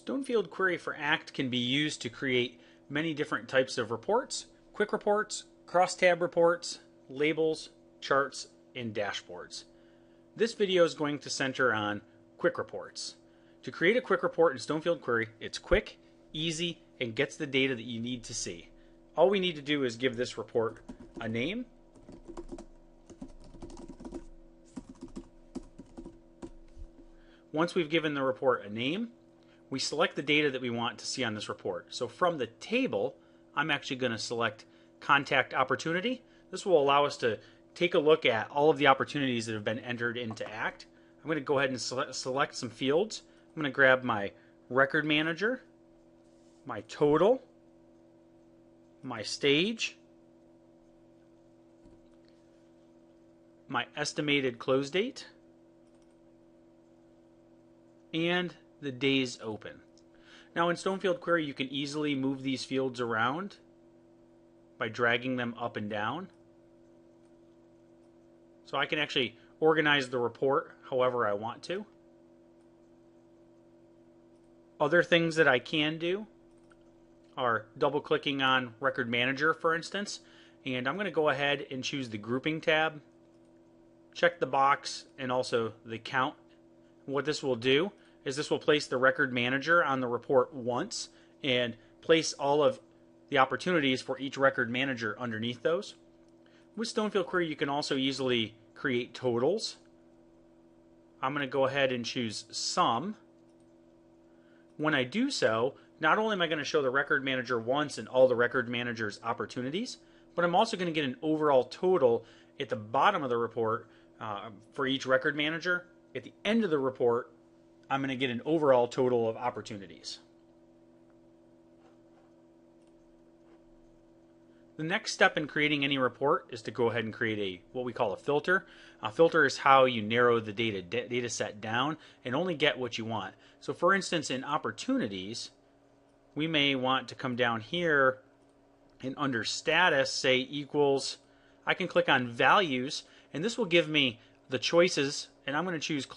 Stonefield Query for ACT can be used to create many different types of reports: quick reports, crosstab reports, labels, charts, and dashboards. This video is going to center on quick reports. To create a quick report in Stonefield Query, it's quick, easy, and gets the data that you need to see. All we need to do is give this report a name. Once we've given the report a name, we select the data that we want to see on this report. So from the table, I'm actually going to select Contact Opportunity. This will allow us to take a look at all of the opportunities that have been entered into ACT. I'm going to go ahead and select some fields. I'm going to grab my Record Manager, my Total, my Stage, my Estimated Close Date, and the days open. Now in Stonefield Query you can easily move these fields around by dragging them up and down. So I can actually organize the report however I want to. Other things that I can do are double clicking on Record Manager, for instance, and I'm going to go ahead and choose the Grouping tab, check the box, and also the Count. What this will do is this will place the Record Manager on the report once and place all of the opportunities for each Record Manager underneath those. With Stonefield Query you can also easily create totals. I'm going to go ahead and choose Sum. When I do so, not only am I going to show the Record Manager once and all the Record Manager's opportunities, but I'm also going to get an overall total at the bottom of the report for each Record Manager. At the end of the report, I'm going to get an overall total of opportunities. The next step in creating any report is to go ahead and create what we call a filter. A filter is how you narrow the data set down and only get what you want. So for instance, in opportunities, we may want to come down here and under status say equals, I can click on values, and this will give me the choices, and I'm going to choose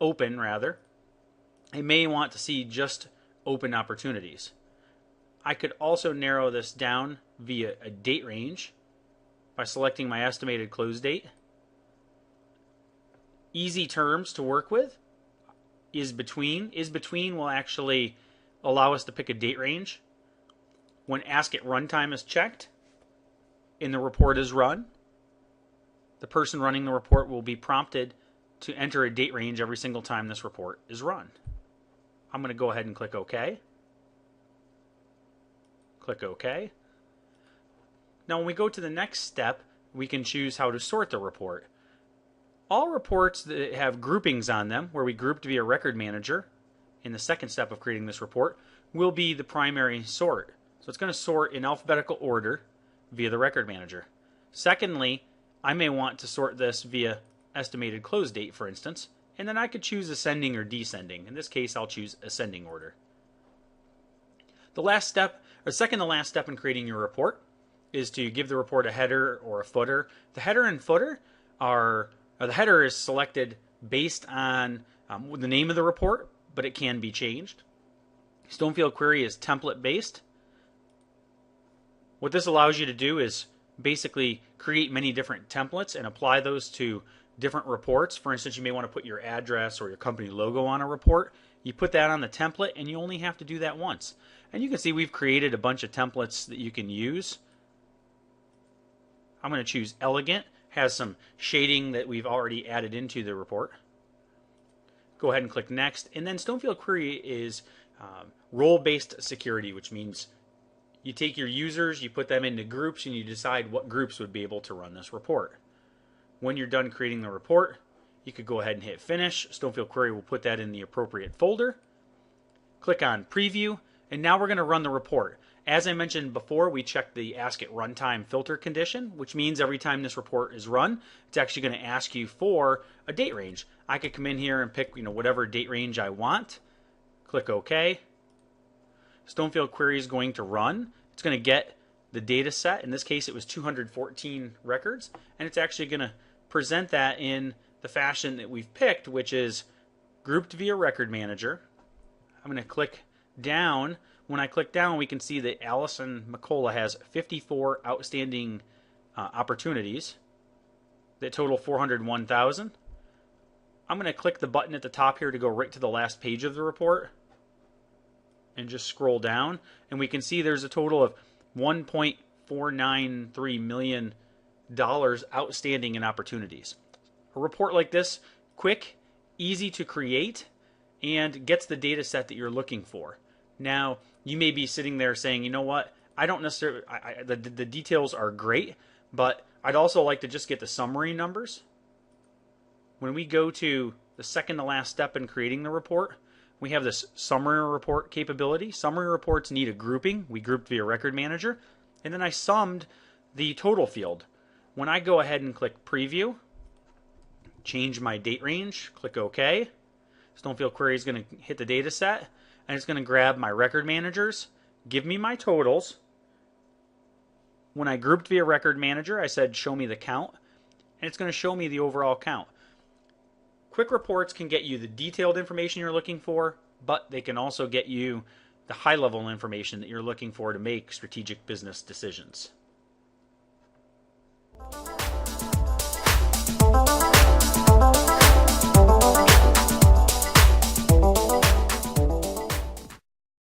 open rather. I may want to see just open opportunities. I could also narrow this down via a date range by selecting my estimated close date. Easy terms to work with. Is between will actually allow us to pick a date range. When ask at runtime is checked and the report is run, the person running the report will be prompted to enter a date range every single time this report is run. I'm going to go ahead and click OK. Click OK. Now when we go to the next step, we can choose how to sort the report. All reports that have groupings on them, where we grouped via Record Manager, in the second step of creating this report, will be the primary sort. So it's going to sort in alphabetical order via the Record Manager. Secondly, I may want to sort this via estimated close date, for instance, and then I could choose ascending or descending. In this case, I'll choose ascending order. The last step, or second to last step in creating your report, is to give the report a header or a footer. The header and footer the header is selected based on the name of the report, but it can be changed. Stonefield Query is template based. What this allows you to do is basically create many different templates and apply those to different reports. For instance, you may want to put your address or your company logo on a report. You put that on the template and you only have to do that once. And you can see we've created a bunch of templates that you can use. I'm going to choose Elegant. Has some shading that we've already added into the report. Go ahead and click Next. And then Stonefield Query is role-based security, which means you take your users, you put them into groups, and you decide what groups would be able to run this report. When you're done creating the report, you could go ahead and hit Finish. Stonefield Query will put that in the appropriate folder. Click on Preview, and now we're going to run the report. As I mentioned before, we checked the Ask at Runtime filter condition, which means every time this report is run, it's actually going to ask you for a date range. I could come in here and pick whatever date range I want. Click OK. Stonefield Query is going to run. It's going to get the data set. In this case, it was 214 records, and it's actually going to present that in the fashion that we've picked, which is grouped via Record Manager, I'm going to click down. When I click down, we can see that Allison McCullough has 54 outstanding opportunities that total 401,000. I'm going to click the button at the top here to go right to the last page of the report and just scroll down, and we can see there's a total of $1.493 million outstanding in opportunities. A report like this, quick, easy to create, and gets the data set that you're looking for. Now, you may be sitting there saying, you know what, I don't necessarily, the details are great, but I'd also like to just get the summary numbers. When we go to the second to last step in creating the report, we have this summary report capability. Summary reports need a grouping. We grouped via record manager, and then I summed the total field. When I go ahead and click preview, change my date range, click OK, Stonefield Query is going to hit the data set, and it's going to grab my record managers, give me my totals. When I grouped via record manager, I said show me the count, and it's going to show me the overall count. Quick reports can get you the detailed information you're looking for, but they can also get you the high-level information that you're looking for to make strategic business decisions.